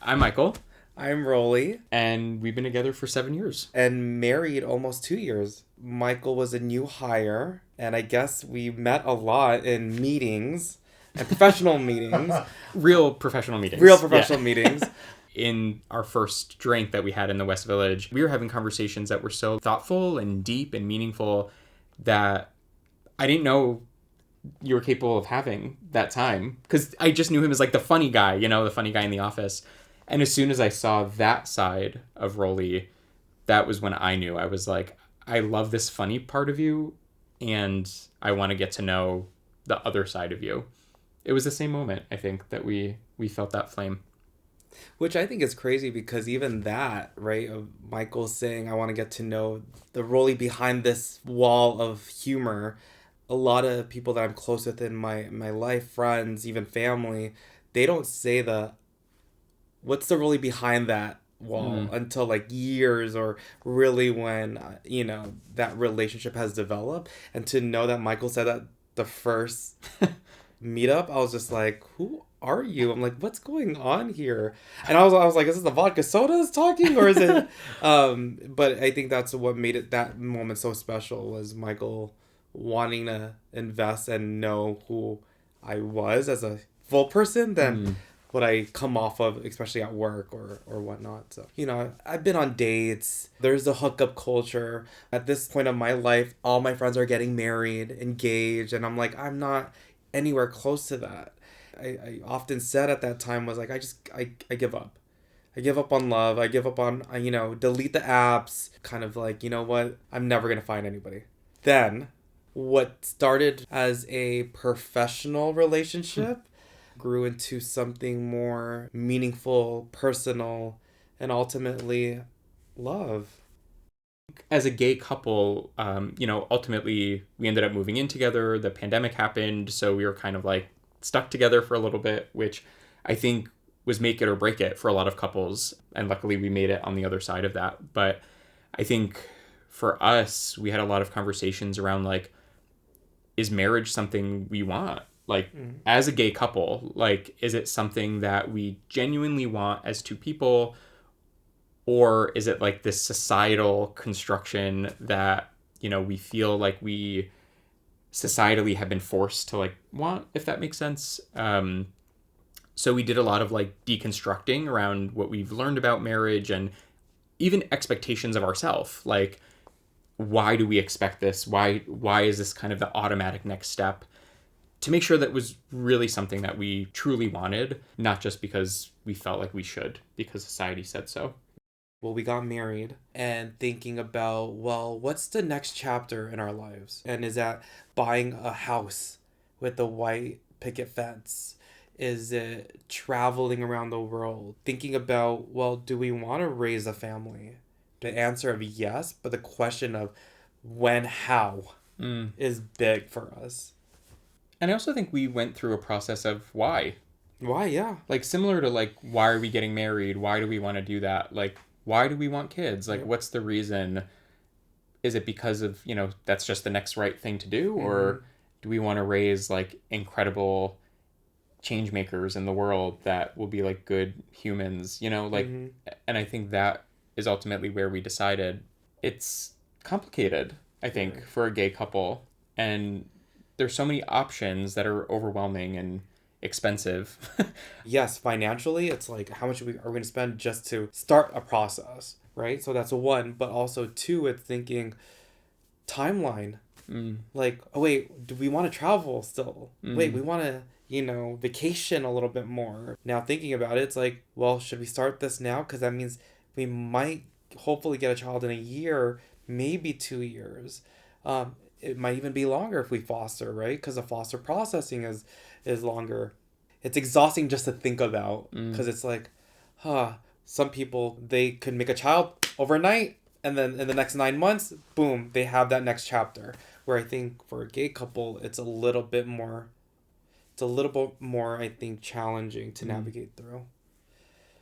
I'm Michael, I'm Rolly, and we've been together for 7 years. and married almost 2 years. Michael was a new hire, and I guess we met a lot in meetings and professional meetings. Real professional meetings. Real professional meetings. In our first drink that we had in the West Village, we were having conversations that were so thoughtful and deep and meaningful that I didn't know you were capable of having that time. Because I just knew him as like the funny guy, the funny guy in the office. And as soon as I saw that side of Rolly, that was when I knew. I was like, I love this funny part of you, and I want to get to know the other side of you. It was the same moment, I think, that we felt that flame. Which I think is crazy because even that, right, of Michael saying, I want to get to know the Rolly behind this wall of humor. A lot of people that I'm close with in my life, friends, even family, they don't say what's the Rolly behind that wall until like years or really when, that relationship has developed. And to know that Michael said that the first meetup, I was just like, who are you? I'm like, what's going on here? And I was like, is this the vodka sodas talking or is it? But I think that's what made that moment so special was Michael wanting to invest and know who I was as a full person than what I come off of, especially at work or whatnot. So, I've been on dates. There's a hookup culture. At this point of my life, all my friends are getting married, engaged, and I'm like, I'm not anywhere close to that. I often said at that time was like, I give up. I give up on love. I give up on, delete the apps. Kind of like, you know what? I'm never going to find anybody. Then, what started as a professional relationship grew into something more meaningful, personal, and ultimately love. As a gay couple, ultimately we ended up moving in together. The pandemic happened, so we were kind of like stuck together for a little bit, which I think was make it or break it for a lot of couples. And luckily we made it on the other side of that. But I think for us, we had a lot of conversations around like, is marriage something we want? Like, as a gay couple, like, is it something that we genuinely want as two people? Or is it like this societal construction that, we feel like we societally have been forced to like want, if that makes sense? So we did a lot of like deconstructing around what we've learned about marriage and even expectations of ourselves. Like, why do we expect this? Why is this kind of the automatic next step? To make sure that was really something that we truly wanted, not just because we felt like we should, because society said so. Well, we got married and thinking about, well, what's the next chapter in our lives? And is that buying a house with a white picket fence? Is it traveling around the world? Thinking about, well, do we want to raise a family? The answer of yes, but the question of when, how is big for us. And I also think we went through a process of why. Why, yeah. Like, similar to, like, why are we getting married? Why do we want to do that? Like, why do we want kids? Like, what's the reason? Is it because of, that's just the next right thing to do? Or do we want to raise, like, incredible change makers in the world that will be, like, good humans? And I think that is ultimately where we decided. It's complicated, I think, for a gay couple. And there's so many options that are overwhelming and expensive. Yes, financially, it's like how much are we going to spend just to start a process, right? So that's one, but also two, it's thinking timeline. Like, oh wait, do we want to travel still? Wait, we want to, vacation a little bit more. Now thinking about it, it's like, well, should we start this now? Because that means we might hopefully get a child in a year, maybe 2 years. It might even be longer if we foster, right? Because the foster processing is longer. It's exhausting just to think about because it's like, some people, they could make a child overnight and then in the next 9 months, boom, they have that next chapter. Where I think for a gay couple, it's a little bit more, I think, challenging to navigate through.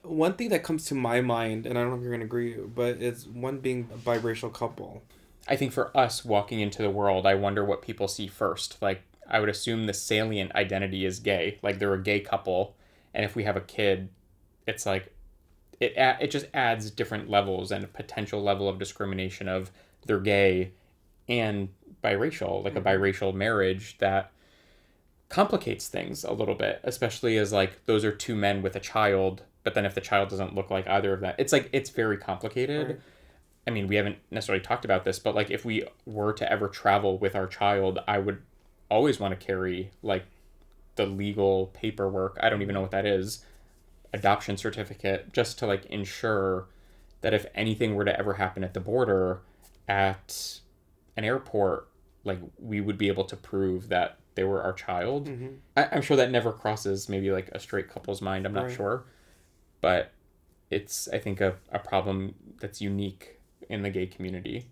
One thing that comes to my mind, and I don't know if you're going to agree, but it's one being a biracial couple. I think for us walking into the world, I wonder what people see first. Like, I would assume the salient identity is gay. Like, they're a gay couple, and if we have a kid, it's like, it just adds different levels and a potential level of discrimination of they're gay and biracial, like a biracial marriage that complicates things a little bit, especially as like those are two men with a child, but then if the child doesn't look like either of them, it's like it's very complicated. Right. I mean, we haven't necessarily talked about this, but like if we were to ever travel with our child, I would always want to carry like the legal paperwork. I don't even know what that is. Adoption certificate, just to like ensure that if anything were to ever happen at the border, at an airport, like we would be able to prove that they were our child. I'm sure that never crosses maybe like a straight couple's mind. I'm not Right. sure. But it's, I think, a problem that's unique in the gay community.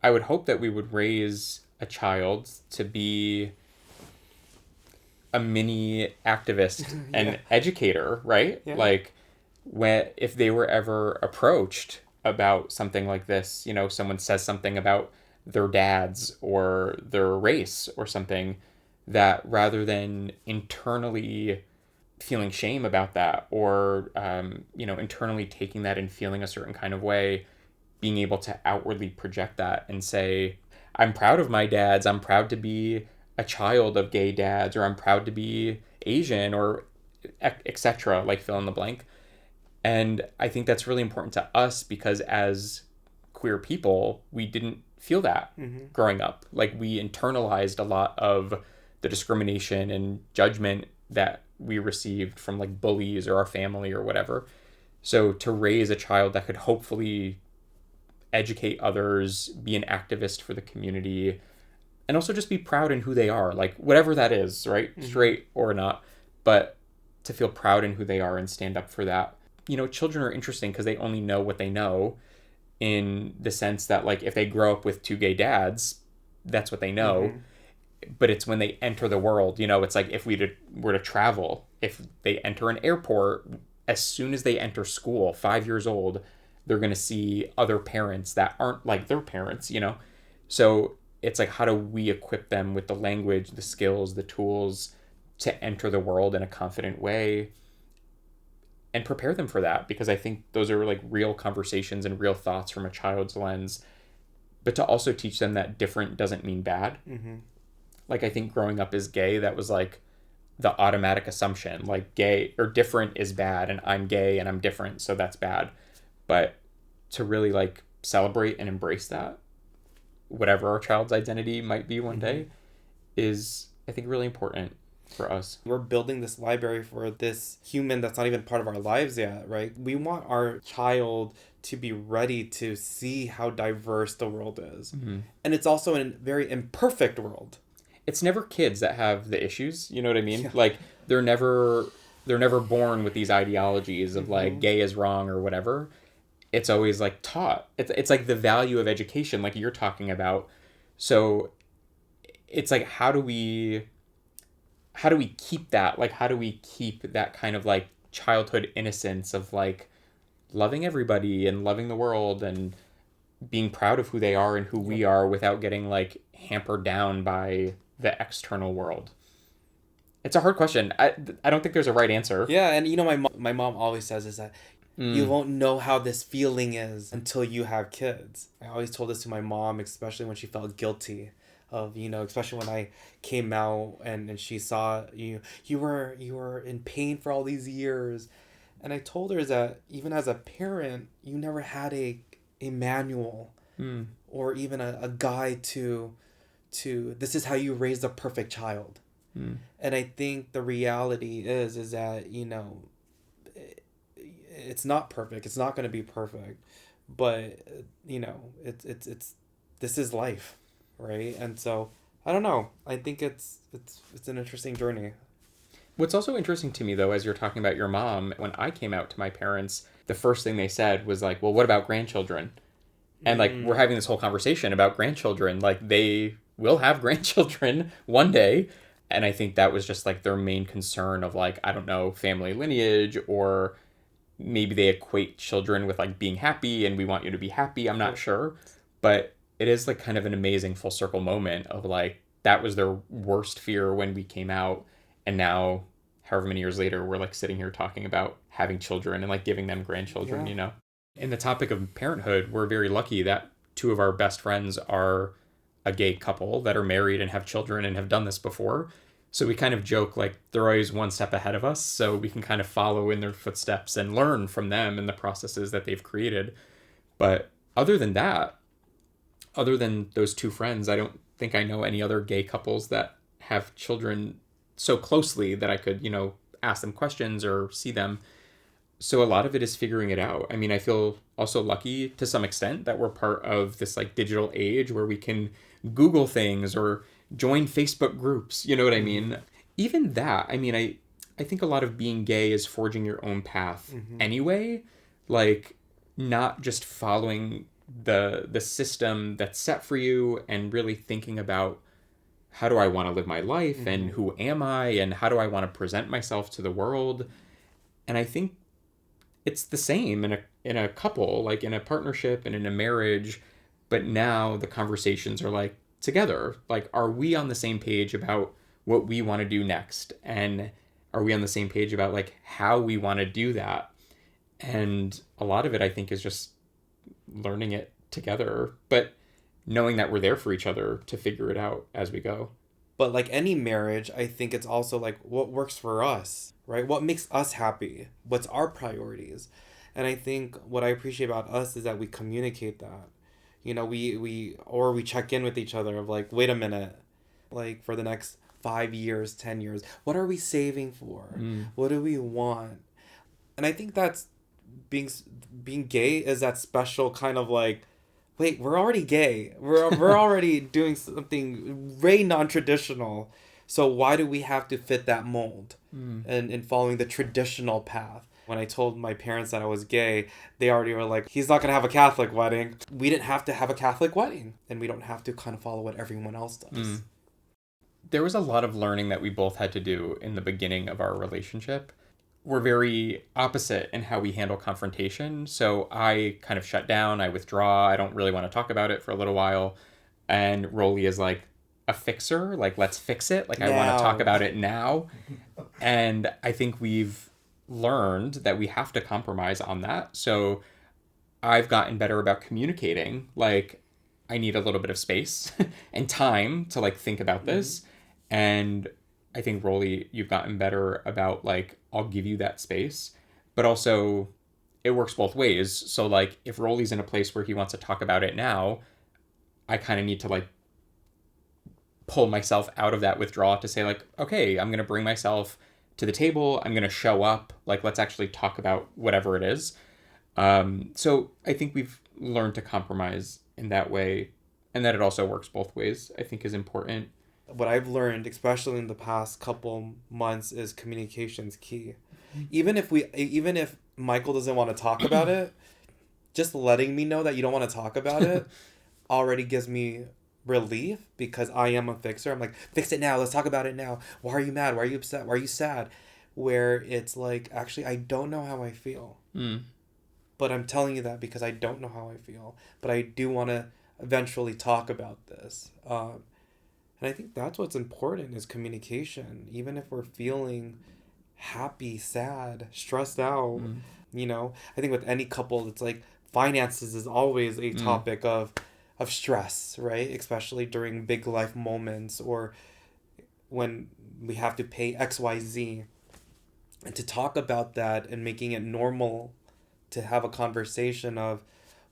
I would hope that we would raise a child to be a mini activist and Yeah. educator, right? Yeah. Like, if they were ever approached about something like this, you know, someone says something about their dads or their race or something, that rather than internally feeling shame about that or, you know, internally taking that and feeling a certain kind of way, being able to outwardly project that and say, I'm proud of my dads, I'm proud to be a child of gay dads, or I'm proud to be Asian, or etc., like fill in the blank. And I think that's really important to us because as queer people, we didn't feel that growing up. Like we internalized a lot of the discrimination and judgment that we received from like bullies or our family or whatever. So to raise a child that could hopefully educate others, be an activist for the community, and also just be proud in who they are, like whatever that is, right? Straight or not, but to feel proud in who they are and stand up for that. You know, children are interesting because they only know what they know, in the sense that like if they grow up with two gay dads, that's what they know. But it's when they enter the world, you know, it's like if we were to travel, if they enter an airport, as soon as they enter school, 5 years old, they're going to see other parents that aren't like their parents, you know? So it's like, how do we equip them with the language, the skills, the tools to enter the world in a confident way and prepare them for that? Because I think those are like real conversations and real thoughts from a child's lens, but to also teach them that different doesn't mean bad. Like, I think growing up as gay, that was like the automatic assumption, like gay or different is bad, and I'm gay and I'm different, so that's bad. But to really like celebrate and embrace that, whatever our child's identity might be one day, is, I think, really important for us. We're building this library for this human that's not even part of our lives yet, right? We want our child to be ready to see how diverse the world is. And it's also a very imperfect world. It's never kids that have the issues, you know what I mean? Yeah. Like they're never born with these ideologies of like gay is wrong or whatever. It's always like taught. It's like the value of education, like you're talking about. So it's like, how do we keep that? Like, how do we keep that kind of like childhood innocence of like loving everybody and loving the world and being proud of who they are and who we are, without getting like hampered down by the external world? It's a hard question. I don't think there's a right answer. Yeah, and you know, my mom always says is that you won't know how this feeling is until you have kids. I always told this to my mom, especially when she felt guilty of, you know, especially when I came out and she saw you were in pain for all these years. And I told her that even as a parent, you never had a manual or even a guide to this is how you raise a perfect child. And I think the reality is that, you know, it's not perfect. It's not going to be perfect, but you know, it's this is life, right? And so I don't know. I think it's an interesting journey. What's also interesting to me, though, as you're talking about your mom, when I came out to my parents, the first thing they said was like, well, what about grandchildren? And like, we're having this whole conversation about grandchildren. Like, they will have grandchildren one day. And I think that was just like their main concern of like, I don't know, family lineage, or maybe they equate children with like being happy and we want you to be happy. I'm not sure. But it is like kind of an amazing full circle moment of like, that was their worst fear when we came out. And now however many years later, we're like sitting here talking about having children and like giving them grandchildren, Yeah. you know? In the topic of parenthood, we're very lucky that two of our best friends are a gay couple that are married and have children and have done this before. So we kind of joke like they're always one step ahead of us, so we can kind of follow in their footsteps and learn from them and the processes that they've created. But other than that, other than those two friends, I don't think I know any other gay couples that have children so closely that I could, you know, ask them questions or see them. So a lot of it is figuring it out. I mean, I feel also lucky to some extent that we're part of this like digital age where we can Google things or join Facebook groups. You know what I mean? Even that, I mean, I think a lot of being gay is forging your own path anyway. Like, not just following the system that's set for you and really thinking about how do I want to live my life and who am I and how do I want to present myself to the world. And I think it's the same in a couple, like in a partnership and in a marriage, but now the conversations are like together. Like, are we on the same page about what we want to do next? And are we on the same page about like how we want to do that? And a lot of it, I think, is just learning it together, but knowing that we're there for each other to figure it out as we go. But like any marriage, I think it's also like what works for us, right? What makes us happy? What's our priorities? And I think what I appreciate about us is that we communicate that. You know, we check in with each other of like, wait a minute, like for the next 5 years, 10 years, what are we saving for? What do we want? And I think that's being gay is that special kind of like, wait, we're already gay. We're already doing something very non-traditional. So why do we have to fit that mold and following the traditional path? When I told my parents that I was gay, they already were like, he's not going to have a Catholic wedding. We didn't have to have a Catholic wedding. And we don't have to kind of follow what everyone else does. There was a lot of learning that we both had to do in the beginning of our relationship. We're very opposite in how we handle confrontation. So I kind of shut down, I withdraw, I don't really want to talk about it for a little while. And Rolly is like a fixer, like let's fix it. Like I want to talk about it now. And I think we've learned that we have to compromise on that. So I've gotten better about communicating. Like I need a little bit of space and time to like think about this. And I think, Rolly, you've gotten better about, like, I'll give you that space. But also, it works both ways. So, like, if Rolly's in a place where he wants to talk about it now, I kind of need to, like, pull myself out of that withdrawal to say, like, okay, I'm going to bring myself to the table. I'm going to show up. Like, let's actually talk about whatever it is. So I think we've learned to compromise in that way. And that it also works both ways, I think, is important. What I've learned, especially in the past couple months, is communication's key. Even if Michael doesn't want to talk about it, just letting me know that you don't want to talk about it already gives me relief, because I am a fixer. I'm like, fix it now. Let's talk about it now. Why are you mad? Why are you upset? Why are you sad? Where it's like, actually, I don't know how I feel. But I'm telling you that because I don't know how I feel. But I do want to eventually talk about this. And I think that's what's important is communication. Even if we're feeling happy, sad, stressed out, you know, I think with any couple, it's like finances is always a topic of stress, right? Especially during big life moments or when we have to pay XYZ. And to talk about that and making it normal to have a conversation of,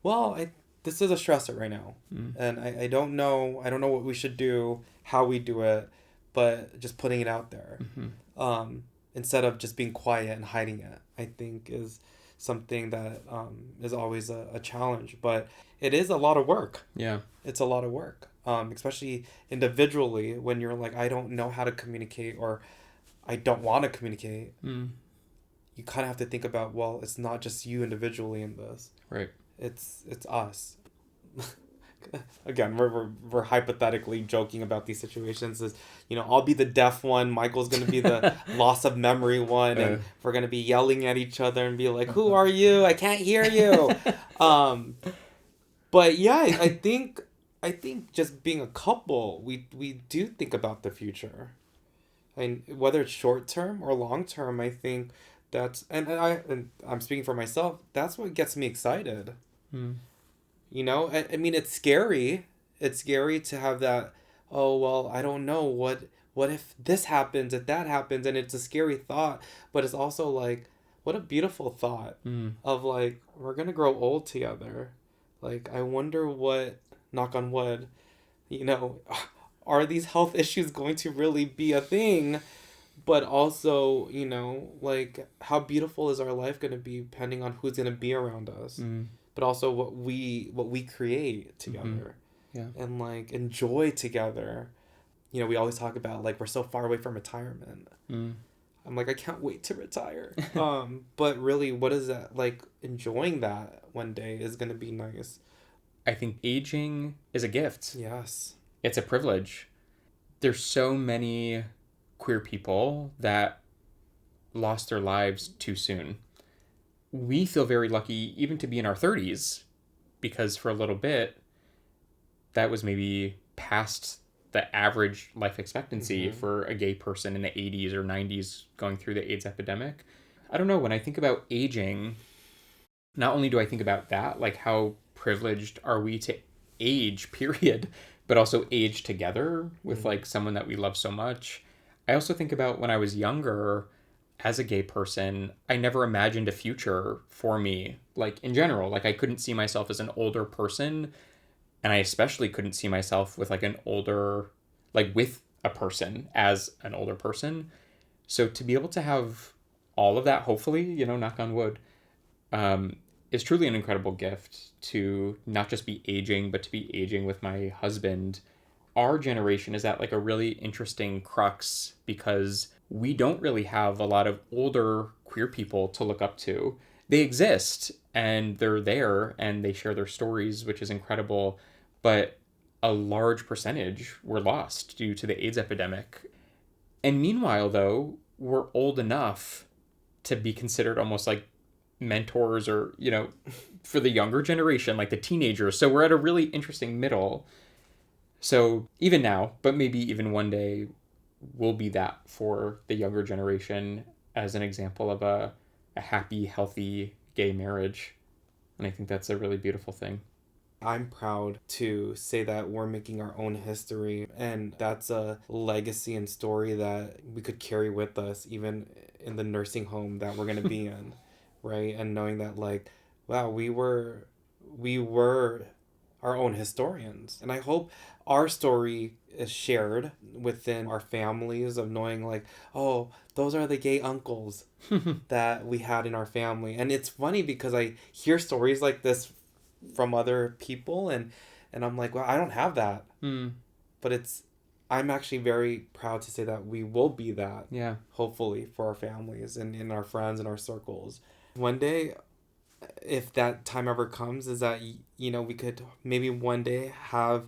well, this is a stressor right now. And I don't know what we should do, how we do it, but just putting it out there. Instead of just being quiet and hiding it, I think is something that is always a challenge. But it is a lot of work. Yeah. It's a lot of work, especially individually when you're like, I don't know how to communicate or I don't want to communicate. You kind of have to think about, well, it's not just you individually in this. Right. It's us. Again, we're hypothetically joking about these situations. Is, you know, I'll be the deaf one. Michael's gonna be the loss of memory one, and we're gonna be yelling at each other and be like, "Who are you? I can't hear you." But yeah, I think just being a couple, we do think about the future. And whether it's short term or long term, I think that's and I'm speaking for myself. That's what gets me excited. Mm. You know, I mean, it's scary. It's scary to have that. Oh well, I don't know what if this happens, if that happens, and it's a scary thought. But it's also like, what a beautiful thought Mm. of like we're gonna grow old together. Like I wonder what, knock on wood, you know, are these health issues going to really be a thing? But also, you know, like how beautiful is our life going to be depending on who's going to be around us, Mm. but also what we create Mm-hmm. together Yeah. and like enjoy together. You know, we always talk about like we're so far away from retirement. Mm. I'm like I can't wait to retire. But really, what is that like? Enjoying that one day is going to be nice. I think aging is a gift. Yes. It's a privilege. There's so many queer people that lost their lives too soon. We feel very lucky even to be in our 30s because for a little bit, that was maybe past the average life expectancy for a gay person in the 80s or 90s going through the AIDS epidemic. I don't know. When I think about aging, not only do I think about that, like how privileged are we to age, period, but also age together with like someone that we love so much. I also think about when I was younger as a gay person, I never imagined a future for me, like in general. Like I couldn't see myself as an older person, and I especially couldn't see myself with like an older, like with a person as an older person. So to be able to have all of that, hopefully, you know, knock on wood, is truly an incredible gift to not just be aging, but to be aging with my husband. Our generation is at like a really interesting crux because we don't really have a lot of older queer people to look up to. They exist and they're there and they share their stories, which is incredible. But a large percentage were lost due to the AIDS epidemic. And meanwhile, though, we're old enough to be considered almost like mentors or, you know, for the younger generation, like the teenagers. So we're at a really interesting middle. So even now, but maybe even one day, we'll be that for the younger generation as an example of a happy, healthy gay marriage. And I think that's a really beautiful thing. I'm proud to say that we're making our own history, and that's a legacy and story that we could carry with us even in the nursing home that we're going to be in, right? And knowing that like, wow, we were our own historians. And I hope our story is shared within our families of knowing like, oh, those are the gay uncles that we had in our family. And it's funny because I hear stories like this from other people, and I'm like, well, I don't have that. Mm. But I'm actually very proud to say that we will be that. Yeah. Hopefully for our families and in our friends and our circles. One day, if that time ever comes, is that, you know, we could maybe one day have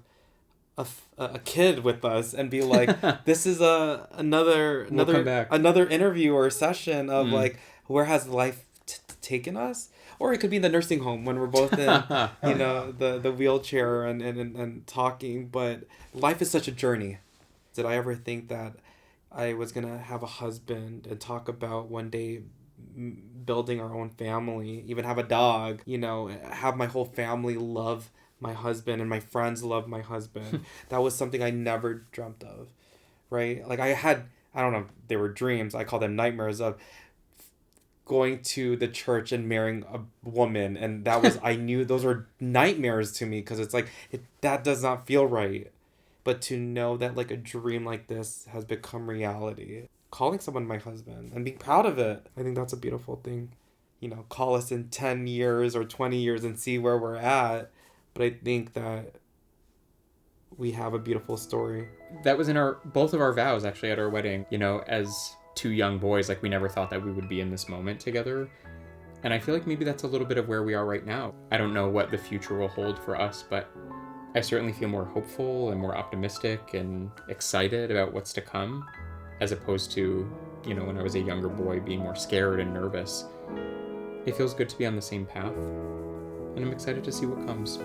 a kid with us and be like, this is another another interview or session of like, where has life taken us? Or it could be in the nursing home when we're both in, you know, the wheelchair and talking. But life is such a journey. Did I ever think that I was going to have a husband and talk about one day building our own family, even have a dog, you know, have my whole family love my husband and my friends love my husband. That was something I never dreamt of, right? Like I don't know, they were dreams. I call them nightmares of going to the church and marrying a woman, and that was I knew those were nightmares to me because it's like that does not feel right. But to know that like a dream like this has become reality, calling someone my husband and being proud of it, I think that's a beautiful thing. You know, call us in 10 years or 20 years and see where we're at, but I think that we have a beautiful story. That was in both of our vows actually at our wedding, you know, as two young boys, like we never thought that we would be in this moment together. And I feel like maybe that's a little bit of where we are right now. I don't know what the future will hold for us, but I certainly feel more hopeful and more optimistic and excited about what's to come, as opposed to, you know, when I was a younger boy being more scared and nervous. It feels good to be on the same path, and I'm excited to see what comes.